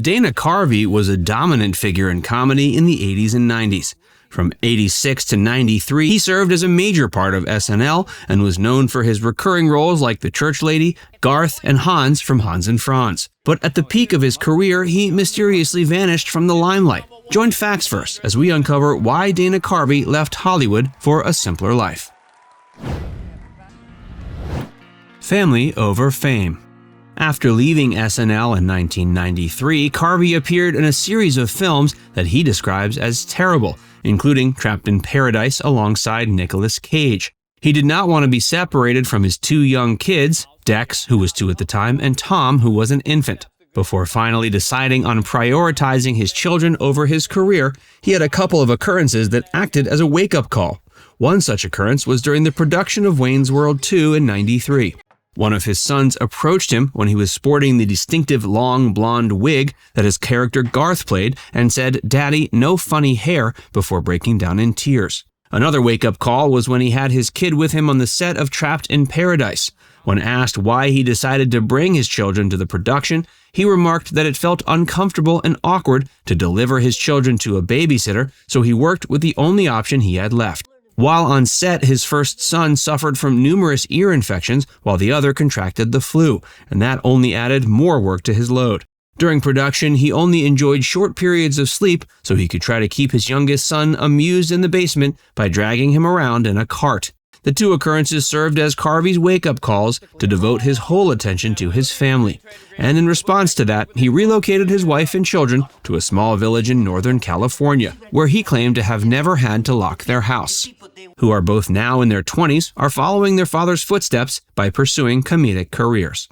Dana Carvey was a dominant figure in comedy in the 80s and 90s. From 86 to 93, he served as a major part of SNL and was known for his recurring roles like the Church Lady, Garth, and Hans from Hans and Franz. But at the peak of his career, he mysteriously vanished from the limelight. Join Facts Verse as we uncover why Dana Carvey left Hollywood for a simpler life. Family over fame. After leaving SNL in 1993, Carvey appeared in a series of films that he describes as terrible, including Trapped in Paradise alongside Nicolas Cage. He did not want to be separated from his two young kids, Dex, who was 2 at the time, and Tom, who was an infant. Before finally deciding on prioritizing his children over his career, he had a couple of occurrences that acted as a wake-up call. One such occurrence was during the production of Wayne's World 2 in '93. One of his sons approached him when he was sporting the distinctive long blonde wig that his character Garth played and said, "Daddy, no funny hair," before breaking down in tears. Another wake-up call was when he had his kid with him on the set of Trapped in Paradise. When asked why he decided to bring his children to the production, he remarked that it felt uncomfortable and awkward to deliver his children to a babysitter, so he worked with the only option he had left. While on set, his first son suffered from numerous ear infections while the other contracted the flu, and that only added more work to his load. During production, he only enjoyed short periods of sleep so he could try to keep his youngest son amused in the basement by dragging him around in a cart. The two occurrences served as Carvey's wake-up calls to devote his whole attention to his family. And in response to that, he relocated his wife and children to a small village in Northern California, where he claimed to have never had to lock their house. Who are both now in their 20s, are following their father's footsteps by pursuing comedic careers.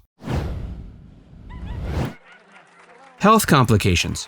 Health complications.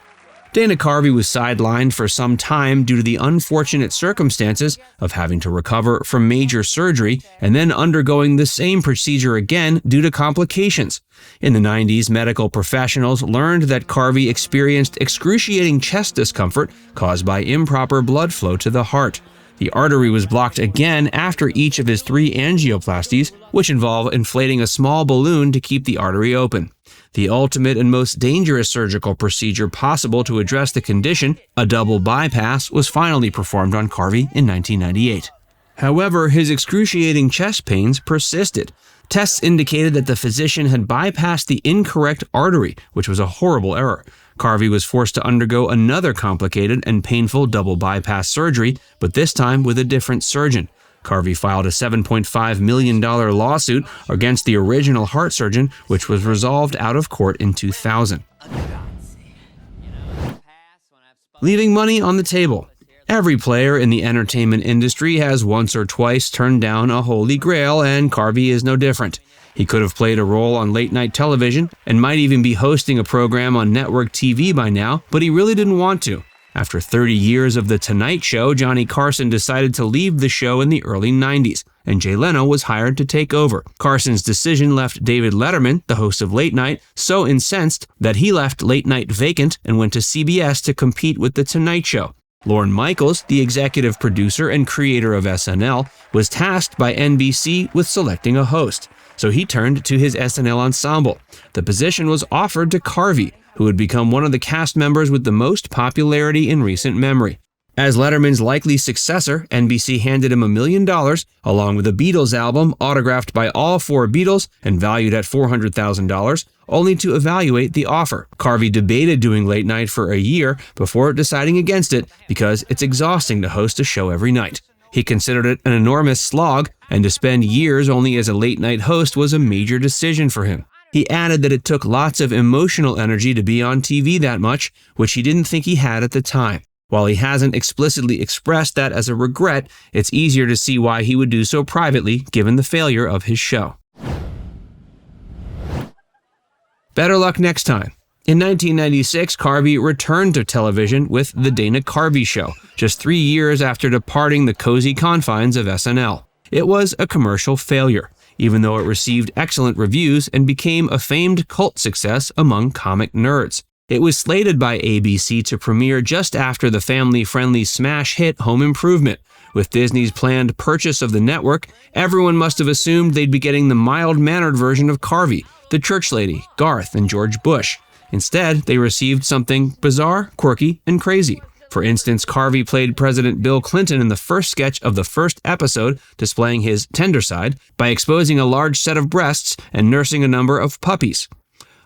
Dana Carvey was sidelined for some time due to the unfortunate circumstances of having to recover from major surgery and then undergoing the same procedure again due to complications. In the 90s, medical professionals learned that Carvey experienced excruciating chest discomfort caused by improper blood flow to the heart. The artery was blocked again after each of his 3 angioplasties, which involve inflating a small balloon to keep the artery open. The ultimate and most dangerous surgical procedure possible to address the condition, a double bypass, was finally performed on Carvey in 1998. However, his excruciating chest pains persisted. Tests indicated that the physician had bypassed the incorrect artery, which was a horrible error. Carvey was forced to undergo another complicated and painful double bypass surgery, but this time with a different surgeon. Carvey filed a $7.5 million lawsuit against the original heart surgeon, which was resolved out of court in 2000. Leaving money on the table. Every player in the entertainment industry has once or twice turned down a holy grail, and Carvey is no different. He could have played a role on late-night television and might even be hosting a program on network TV by now, but he really didn't want to. After 30 years of The Tonight Show, Johnny Carson decided to leave the show in the early 90s, and Jay Leno was hired to take over. Carson's decision left David Letterman, the host of Late Night, so incensed that he left Late Night vacant and went to CBS to compete with The Tonight Show. Lorne Michaels, the executive producer and creator of SNL, was tasked by NBC with selecting a host, so he turned to his SNL ensemble. The position was offered to Carvey, who had become one of the cast members with the most popularity in recent memory. As Letterman's likely successor, NBC handed him $1 million, along with a Beatles album autographed by all 4 Beatles and valued at $400,000, only to evaluate the offer. Carvey debated doing Late Night for a year before deciding against it because it's exhausting to host a show every night. He considered it an enormous slog, and to spend years only as a late-night host was a major decision for him. He added that it took lots of emotional energy to be on TV that much, which he didn't think he had at the time. While he hasn't explicitly expressed that as a regret, it's easier to see why he would do so privately given the failure of his show. Better luck next time. In 1996, Carvey returned to television with The Dana Carvey Show, just 3 years after departing the cozy confines of SNL. It was a commercial failure, even though it received excellent reviews and became a famed cult success among comic nerds. It was slated by ABC to premiere just after the family-friendly smash hit Home Improvement. With Disney's planned purchase of the network, everyone must have assumed they'd be getting the mild-mannered version of Carvey, the Church Lady, Garth, and George Bush. Instead, they received something bizarre, quirky, and crazy. For instance, Carvey played President Bill Clinton in the first sketch of the first episode, displaying his tender side by exposing a large set of breasts and nursing a number of puppies.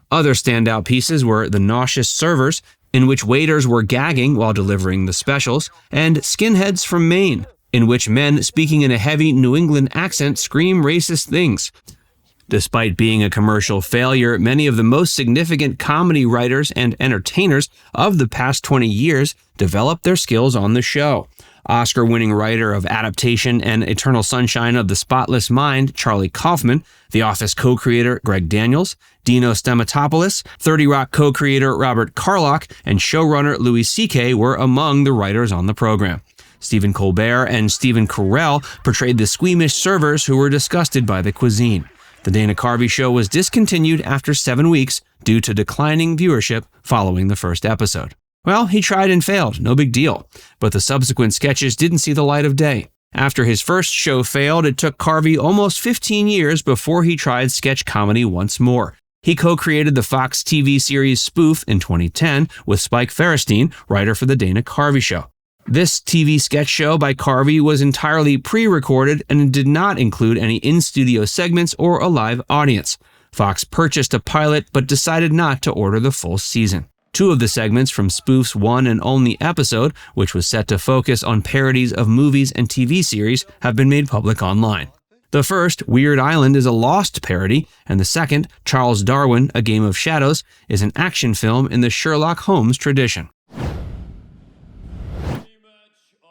Other standout pieces were The Nauseous Servers, in which waiters were gagging while delivering the specials, and Skinheads from Maine, in which men speaking in a heavy New England accent scream racist things. Despite being a commercial failure, many of the most significant comedy writers and entertainers of the past 20 years developed their skills on the show. Oscar-winning writer of Adaptation and Eternal Sunshine of the Spotless Mind, Charlie Kaufman, The Office co-creator Greg Daniels, Dino Stamatopoulos, 30 Rock co-creator Robert Carlock, and showrunner Louis C.K. were among the writers on the program. Stephen Colbert and Stephen Carell portrayed the squeamish servers who were disgusted by the cuisine. The Dana Carvey Show was discontinued after 7 weeks due to declining viewership following the first episode. Well, he tried and failed, no big deal. But the subsequent sketches didn't see the light of day. After his first show failed, it took Carvey almost 15 years before he tried sketch comedy once more. He co-created the Fox TV series Spoof in 2010 with Spike Ferrestein, writer for The Dana Carvey Show. This TV sketch show by Carvey was entirely pre-recorded and did not include any in-studio segments or a live audience. Fox purchased a pilot but decided not to order the full season. 2 of the segments from Spoof's one and only episode, which was set to focus on parodies of movies and TV series, have been made public online. The first, Weird Island, is a Lost parody, and the second, Charles Darwin, A Game of Shadows, is an action film in the Sherlock Holmes tradition.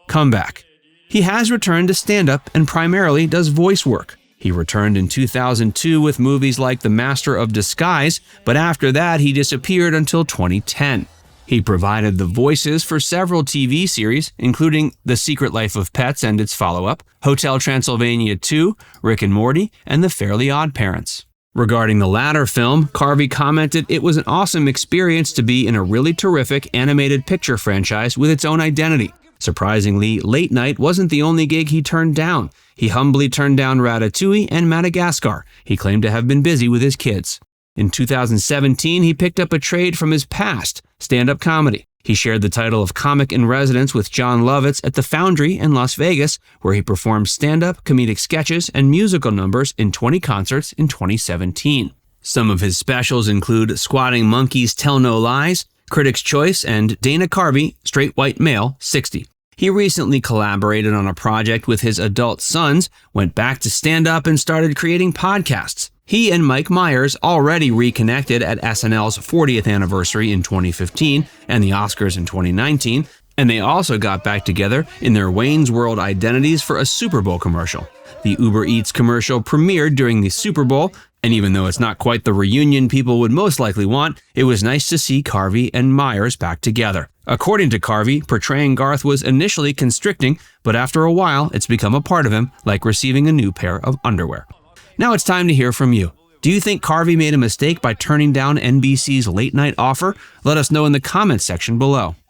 Comeback. He has returned to stand-up and primarily does voice work. He returned in 2002 with movies like The Master of Disguise, but after that he disappeared until 2010. He provided the voices for several TV series, including The Secret Life of Pets and its follow-up, Hotel Transylvania 2, Rick and Morty, and The Fairly Odd Parents. Regarding the latter film, Carvey commented it was an awesome experience to be in a really terrific animated picture franchise with its own identity. Surprisingly, Late Night wasn't the only gig he turned down. He humbly turned down Ratatouille and Madagascar. He claimed to have been busy with his kids. In 2017, he picked up a trade from his past, stand-up comedy. He shared the title of comic in residence with John Lovitz at the Foundry in Las Vegas, where he performed stand-up, comedic sketches, and musical numbers in 20 concerts in 2017. Some of his specials include Squatting Monkeys Tell No Lies, Critics' Choice, and Dana Carvey, Straight White Male, 60. He recently collaborated on a project with his adult sons, went back to stand-up, and started creating podcasts. He and Mike Myers already reconnected at SNL's 40th anniversary in 2015 and the Oscars in 2019, and they also got back together in their Wayne's World identities for a Super Bowl commercial. The Uber Eats commercial premiered during the Super Bowl, and even though it's not quite the reunion people would most likely want, it was nice to see Carvey and Myers back together. According to Carvey, portraying Garth was initially constricting, but after a while, it's become a part of him, like receiving a new pair of underwear. Now it's time to hear from you. Do you think Carvey made a mistake by turning down NBC's late night offer? Let us know in the comments section below.